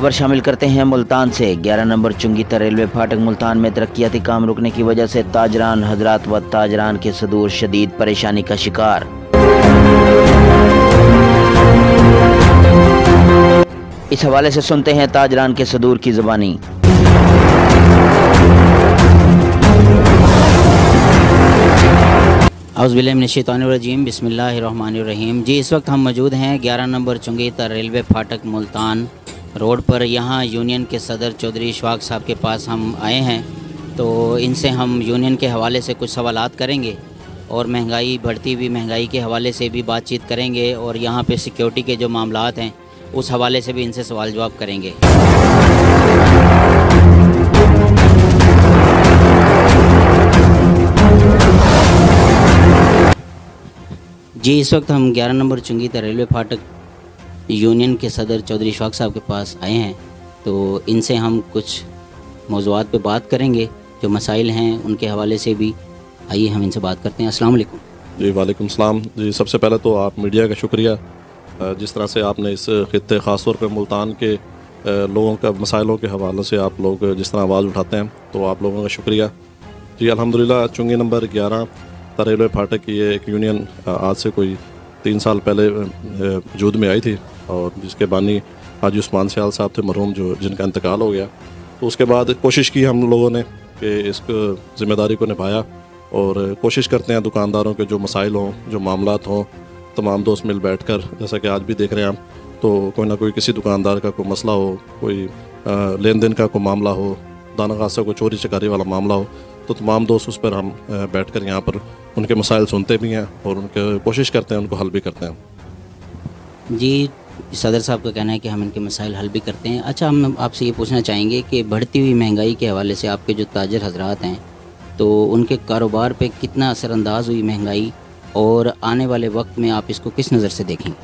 खबर शामिल करते हैं मुल्तान से। 11 नंबर चुंगीता रेलवे फाटक मुल्तान में तरक्याती काम रुकने की वजह से ताजरान हजरात व ताजरान के सदूर शदीद परेशानी का शिकार। इस हवाले से सुनते हैं ताजरान के सदूर की ज़बानी। औज़ुबिल्लाहिमिनश्शैतानिर्रजीम बिस्मिल्लाहिर्रहमानिर्रहीम। जी, इस वक्त हम मौजूद हैं 11 नंबर चुंगीता रेलवे फाटक मुल्तान रोड पर। यहाँ यूनियन के सदर चौधरी इशफाक साहब के पास हम आए हैं, तो इनसे हम यूनियन के हवाले से कुछ सवालात करेंगे और महंगाई, बढ़ती हुई महंगाई के हवाले से भी बातचीत करेंगे और यहाँ पे सिक्योरिटी के जो मामलात हैं उस हवाले से भी इनसे सवाल जवाब करेंगे। जी, इस वक्त हम 11 नंबर चुंगीता रेलवे फाटक यूनियन के सदर चौधरी इशफाक साहब के पास आए हैं, तो इनसे हम कुछ मौज़ूआत पे बात करेंगे, जो मसाइल हैं उनके हवाले से भी। आइए हम इनसे बात करते हैं। अस्सलाम वालेकुम। जी वालेकुम सलाम। जी, सबसे पहले तो आप मीडिया का शुक्रिया, जिस तरह से आपने इस खित्ते ख़ास तौर पर मुल्तान के लोगों का मसाइलों के हवाले से आप लोग जिस तरह आवाज़ उठाते हैं, तो आप लोगों का शुक्रिया। जी, अल्हम्दुलिल्लाह चुंगी नंबर 11 रेलवे फाटक की ये एक यूनियन आज से कोई 3 साल पहले वजूद में आई थी, और जिसके बानी हाजी उस्मान सियाल साहब थे मरहूम, जो जिनका इंतकाल हो गया। तो उसके बाद कोशिश की हम लोगों ने कि इस ज़िम्मेदारी को निभाया, और कोशिश करते हैं दुकानदारों के जो मसाइल हों, जो मामलात हों, तमाम दोस्त मिल बैठ कर, जैसा कि आज भी देख रहे हैं हम, तो कोई ना कोई किसी दुकानदार का कोई मसला हो, कोई लेन देन का कोई मामला हो, दाना खासा कोई चोरी चकारी वाला मामला हो, तो तमाम दोस्त उस पर हम बैठ कर यहाँ पर उनके मसाइल सुनते भी हैं और उनके कोशिश करते हैं, उनको हल भी करते हैं। जी, सदर साहब का कहना है कि हम इनके मसाइल हल भी करते हैं। अच्छा, हम आपसे ये पूछना चाहेंगे कि बढ़ती हुई महंगाई के हवाले से आपके जो ताजर हजरात हैं, तो उनके कारोबार पे कितना असरअंदाज हुई महंगाई, और आने वाले वक्त में आप इसको किस नज़र से देखेंगे?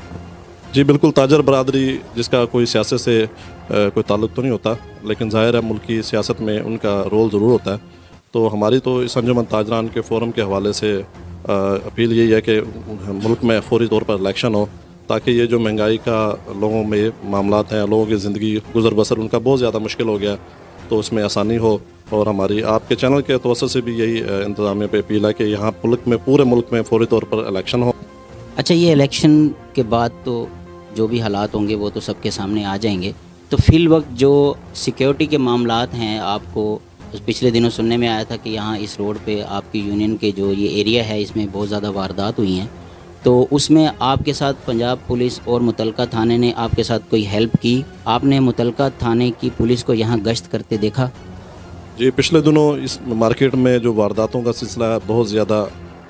जी बिल्कुल, ताजर बरादरी जिसका कोई सियासत से कोई ताल्लुक़ तो नहीं होता, लेकिन ज़ाहिर है मुल्क की सियासत में उनका रोल ज़रूर होता है। तो हमारी तो इस अंजुमन ताजरान के फ़ोरम के हवाले से अपील यही है कि मुल्क में फ़ौरी तौर पर इलेक्शन हो, ताकि ये जो महंगाई का लोगों में मामलात हैं, लोगों की ज़िंदगी गुजर बसर उनका बहुत ज़्यादा मुश्किल हो गया, तो उसमें आसानी हो। और हमारी आपके चैनल के तवज्जो से भी यही इंतज़ामिया पे अपील है कि यहाँ मुल्क में, पूरे मुल्क में फ़ौरी तौर पर इलेक्शन हो। अच्छा, ये इलेक्शन के बाद तो जो भी हालात होंगे वो तो सबके सामने आ जाएंगे, तो फ़िल वक्त जो सिक्योरिटी के मामलात हैं, आपको पिछले दिनों सुनने में आया था कि यहाँ इस रोड पे आपकी यूनियन के जो ये एरिया है इसमें बहुत ज़्यादा वारदात हुई हैं, तो उसमें आपके साथ पंजाब पुलिस और मुतलका थाने ने आपके साथ कोई हेल्प की? आपने मुतलका थाने की पुलिस को यहाँ गश्त करते देखा? जी, पिछले दिनों इस मार्केट में जो वारदातों का सिलसिला बहुत ज़्यादा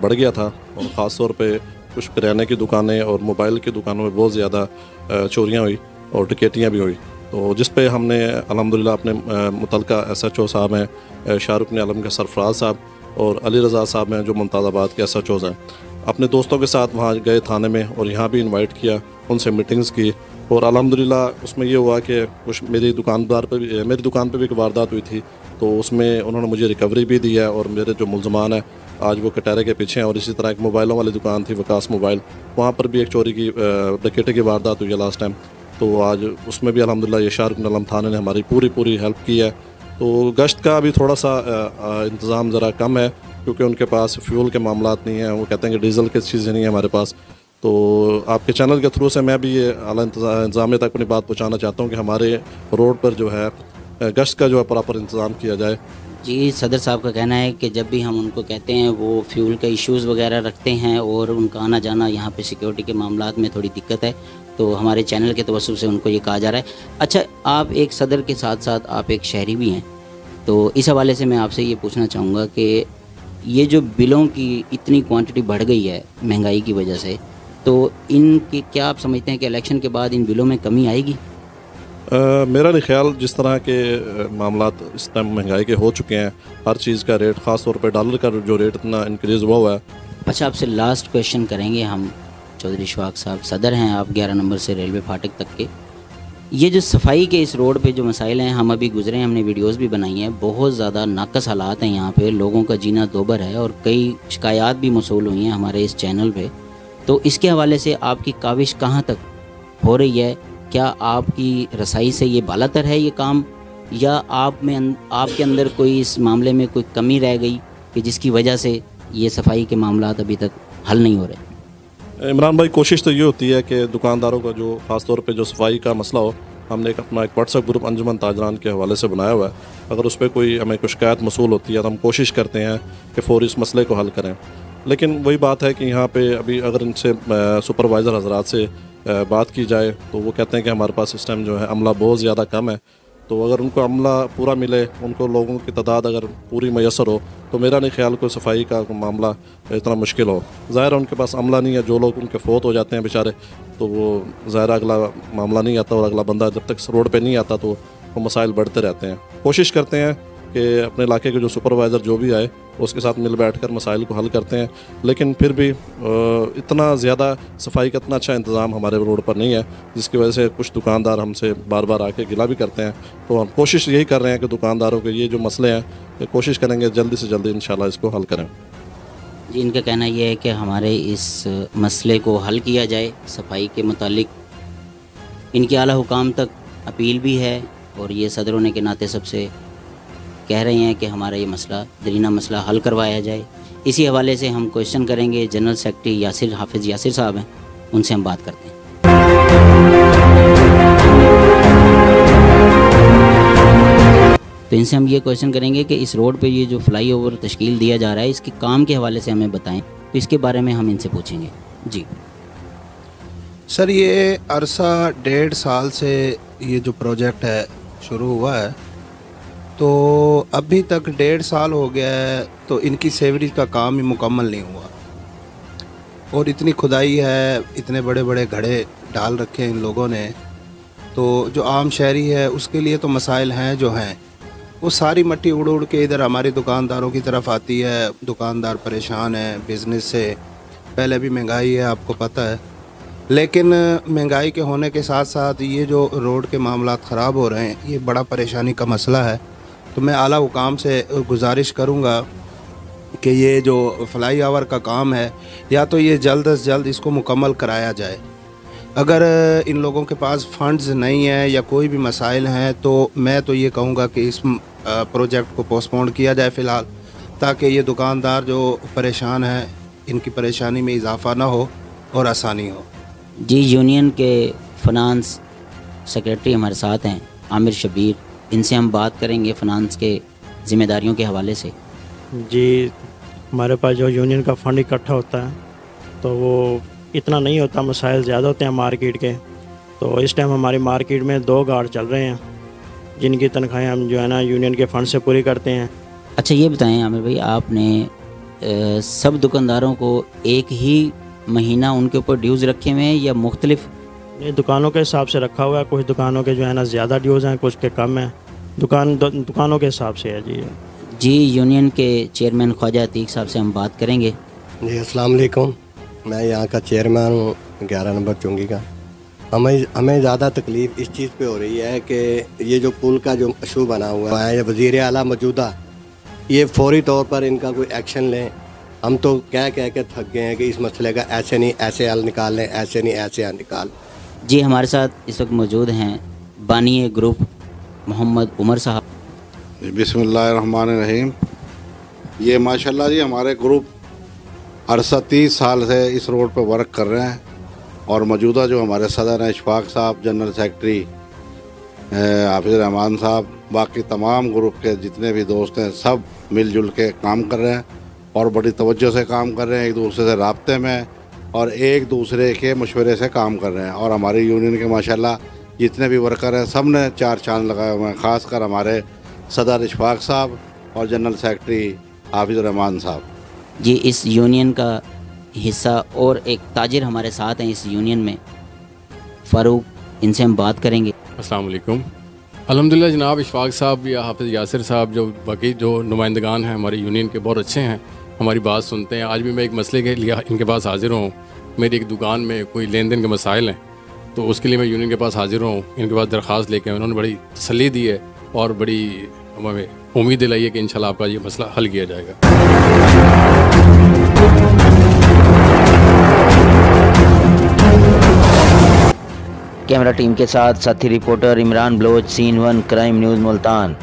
बढ़ गया था, और ख़ास तौर पे कुछ किराने की दुकानें और मोबाइल की दुकानों में बहुत ज़्यादा चोरियाँ हुई और डकैतियाँ भी हुई। तो जिस पे हमने अल्हम्दुलिल्लाह अपने मुतलका SHO साहब हैं, शाहरुख आलम के सरफराज साहब, और अली रज़ा साहब हैं जो मुमताज़ाबाद के SHOs हैं, अपने दोस्तों के साथ वहाँ गए थाने में, और यहाँ भी इनवाइट किया, उनसे मीटिंग्स की, और अल्हम्दुलिल्लाह उसमें ये हुआ कि कुछ मेरी दुकान पे भी एक वारदात हुई थी, तो उसमें उन्होंने मुझे रिकवरी भी दी है, और मेरे जो मुलजमान हैं आज वो कटहरे के पीछे हैं। और इसी तरह एक मोबाइलों वाली दुकान थी विकास मोबाइल, वहाँ पर भी एक चोरी की डकैती की वारदात हुई है लास्ट टाइम, तो आज उसमें भी अल्हम्दुलिल्लाह ये शाहरुख आलम थाने ने हमारी पूरी हेल्प की है। तो गश्त का भी थोड़ा सा इंतज़ाम ज़रा कम है, क्योंकि उनके पास फ्यूल के मामलात नहीं हैं, वो कहते हैं कि डीज़ल की चीज़ें नहीं है हमारे पास। तो आपके चैनल के थ्रू से मैं भी ये आला इंतज़ामिया तक अपनी बात पहुँचाना चाहता हूँ कि हमारे रोड पर जो है गश्त का जो है प्रॉपर इंतज़ाम किया जाए। जी, सदर साहब का कहना है कि जब भी हम उनको कहते हैं वो फ्यूल का इश्यूज़ वगैरह रखते हैं, और उनका आना जाना यहाँ पे सिक्योरिटी के मामलात में थोड़ी दिक्कत है, तो हमारे चैनल के तवज्जो से उनको ये कहा जा रहा है। अच्छा, आप एक सदर के साथ साथ आप एक शहरी भी हैं, तो इस हवाले से मैं आपसे ये पूछना चाहूँगा कि ये जो बिलों की इतनी क्वांटिटी बढ़ गई है महंगाई की वजह से, तो इनकी क्या आप समझते हैं कि इलेक्शन के बाद इन बिलों में कमी आएगी? मेरा नहीं ख्याल, जिस तरह के मामलात इस टाइम महंगाई के हो चुके हैं, हर चीज़ का रेट, ख़ास तौर पे डॉलर का जो रेट इतना इंक्रीज़ हुआ है। अच्छा, आपसे लास्ट क्वेश्चन करेंगे हम। चौधरी इशफाक साहब सदर हैं आप 11 नंबर से रेलवे फाटक तक के, ये जो सफाई के इस रोड पे जो मसाइल हैं, हम अभी गुजरे हैं, हमने वीडियोस भी बनाई हैं, बहुत ज़्यादा नाकस हालात हैं यहाँ पे, लोगों का जीना दोबर है, और कई शिकायत भी मौसूल हुई हैं हमारे इस चैनल पे। तो इसके हवाले से आपकी काविश कहाँ तक हो रही है क्या आपकी रसाई से ये बालातर है ये काम, या आपके अंदर कोई इस मामले में कोई कमी रह गई कि जिसकी वजह से ये सफाई के मामलात अभी तक हल नहीं हो रहे? इमरान भाई, कोशिश तो ये होती है कि दुकानदारों का जो ख़ास तौर पे जो सफाई का मसला हो, हमने अपना एक व्हाट्सएप ग्रुप अंजुमन ताजरान के हवाले से बनाया हुआ है। अगर उस पर कोई हमें कोई शिकायत मसूल होती है तो हम कोशिश करते हैं कि फ़ौरी इस मसले को हल करें। लेकिन वही बात है कि यहाँ पे अभी अगर इनसे सुपरवाइज़र हजरात से बात की जाए तो वो कहते हैं कि हमारे पास इस टाइम जो है अमला बहुत ज़्यादा कम है। तो अगर उनको अमला पूरा मिले, उनको लोगों की तादाद अगर पूरी मैसर हो, तो मेरा नहीं ख्याल कोई सफाई का मामला इतना मुश्किल हो। ज़ाहिर है उनके पास अमला नहीं है, जो लोग उनके फ़ौत हो जाते हैं बेचारे, तो वो ज़ाहिर अगला मामला नहीं आता, और अगला बंदा जब तक रोड पे नहीं आता तो वो मसाइल बढ़ते रहते हैं। कोशिश करते हैं कि अपने इलाके के जो सुपरवाइज़र जो भी आए उसके साथ मिल बैठ कर मसाइल को हल करते हैं, लेकिन फिर भी इतना ज़्यादा सफाई का इतना अच्छा इंतज़ाम हमारे रोड पर नहीं है, जिसकी वजह से कुछ दुकानदार हमसे बार बार आके गिला भी करते हैं। तो हम कोशिश यही कर रहे हैं कि दुकानदारों के ये जो मसले हैं, ये कोशिश करेंगे जल्दी से जल्दी इंशाल्लाह इसको हल करें। जी, इनका कहना यह है कि हमारे इस मसले को हल किया जाए। सफाई के मुतालिक इनके आला हुकाम तक अपील भी है, और ये सदर होने के नाते सबसे कह रहे हैं कि हमारा ये मसला दरीना मसला हल करवाया जाए। इसी हवाले से हम क्वेश्चन करेंगे। जनरल सेक्रेटरी यासिर हाफिज़ यासिर साहब हैं, उनसे हम बात करते हैं। तो इनसे हम ये क्वेश्चन करेंगे कि इस रोड पे ये जो फ्लाईओवर तश्कील दिया जा रहा है, इसके काम के हवाले से हमें बताएं, तो इसके बारे में हम इनसे पूछेंगे। जी सर, ये अरसा 1.5 साल से ये जो प्रोजेक्ट है शुरू हुआ है, तो अभी तक 1.5 साल हो गया है, तो इनकी सेवरेज का काम ही मुकम्मल नहीं हुआ। और इतनी खुदाई है, इतने बड़े बड़े घड़े डाल रखे हैं इन लोगों ने, तो जो आम शहरी है उसके लिए तो मसाइल हैं जो हैं। वो सारी मट्टी उड़ उड़ के इधर हमारे दुकानदारों की तरफ आती है। दुकानदार परेशान है बिज़नेस से, पहले भी महंगाई है आपको पता है, लेकिन महंगाई के होने के साथ साथ ये जो रोड के मामलात ख़राब हो रहे हैं, ये बड़ा परेशानी का मसला है। तो मैं आला हुकाम से गुजारिश करूँगा कि ये जो फ्लाई ओवर का काम है, या तो ये जल्द से जल्द इसको मुकम्मल कराया जाए। अगर इन लोगों के पास फंड्स नहीं है या कोई भी मसाइल हैं, तो मैं तो ये कहूँगा कि इस प्रोजेक्ट को पोस्टपोन किया जाए फ़िलहाल, ताकि ये दुकानदार जो परेशान हैं इनकी परेशानी में इजाफ़ा ना हो और आसानी हो। जी, यूनियन के फ़ाइनेंस सेक्रेटरी हमारे साथ हैं आमिर शबीर, इनसे हम बात करेंगे फ़ाइनेंस के ज़िम्मेदारियों के हवाले से। जी, हमारे पास जो यूनियन का फ़ंड इकट्ठा होता है तो वो इतना नहीं होता, मसाइल ज़्यादा होते हैं मार्केट के। तो इस टाइम हमारी मार्केट में 2 गार्ड चल रहे हैं, जिनकी तनख्वाहें हम जो है ना यूनियन के फ़ंड से पूरी करते हैं। अच्छा, ये बताएं आमिर भाई, आपने सब दुकानदारों को एक ही महीना उनके ऊपर ड्यूज़ रखे हुए हैं या मुख्तलिफ? दुकानों के हिसाब से रखा हुआ है। कुछ दुकानों के जो है ना ज़्यादा ड्यूज़ हैं, कुछ के कम हैं। दुकानों के हिसाब से है जी। यूनियन के चेयरमैन ख्वाजा अतीक साहब से हम बात करेंगे। जी, अस्सलाम वालेकुम। मैं यहाँ का चेयरमैन हूँ 11 नंबर चुंगी का। हमें ज़्यादा तकलीफ़ इस चीज़ पे हो रही है कि ये जो पुल का जो इशू बना हुआ है, वज़ीर आला मौजूदा ये फौरी तौर पर इनका कोई एक्शन लें। हम तो कह के थक गए हैं कि इस मसले का ऐसे नहीं ऐसे हल निकाल लें, ऐसे नहीं ऐसे हल निकाल। जी, हमारे साथ इस वक्त मौजूद हैं बानी ग्रुप मोहम्मद उमर साहब। बिस्मिल्लाहिर्रहमानिर्रहीम। ये माशाल्लाह जी हमारे ग्रुप अरसा 30 साल से इस रोड पर वर्क कर रहे हैं, और मौजूदा जो हमारे सदर हैं इशफाक साहब, जनरल सेक्रेटरी हाफिज़ रहमान साहब, बाकी तमाम ग्रुप के जितने भी दोस्त हैं सब मिलजुल के काम कर रहे हैं और बड़ी तवज्जो से काम कर रहे हैं, एक दूसरे से राब्ते में और एक दूसरे के मशवरे से काम कर रहे हैं। और हमारी यूनियन के माशाल्लाह जितने भी वर्कर हैं सब ने 4 चांद लगाए हुए हैं, ख़ासकर हमारे सदर इशफाक साहब और जनरल सेक्रेटरी हाफिज़ रहमान साहब। जी, इस यूनियन का हिस्सा और एक ताजिर हमारे साथ हैं इस यूनियन में, फ़ारूक, इनसे हम बात करेंगे। अस्सलाम वालेकुम। अल्हम्दुलिल्लाह जनाब, इशफाक साहब या हाफिज़ यासिर साहब जो बाकी जो नुमाइंदगान हैं हमारी यूनियन के, बहुत अच्छे हैं, हमारी बात सुनते हैं। आज भी मैं एक मसले के लिए इनके पास हाजिर हूँ। मेरी एक दुकान में कोई लेन देन के मसाइल हैं, तो उसके लिए मैं यूनियन के पास हाजिर हूँ। इनके पास दरख्वास्त लेके उन्होंने बड़ी तसल्ली दी है और बड़ी हमें उम्मीद दिलाई है कि इंशाल्लाह आपका ये मसला हल किया जाएगा। कैमरा टीम के साथ साथी reporter Imran Baloch, scene 1 crime news Multan.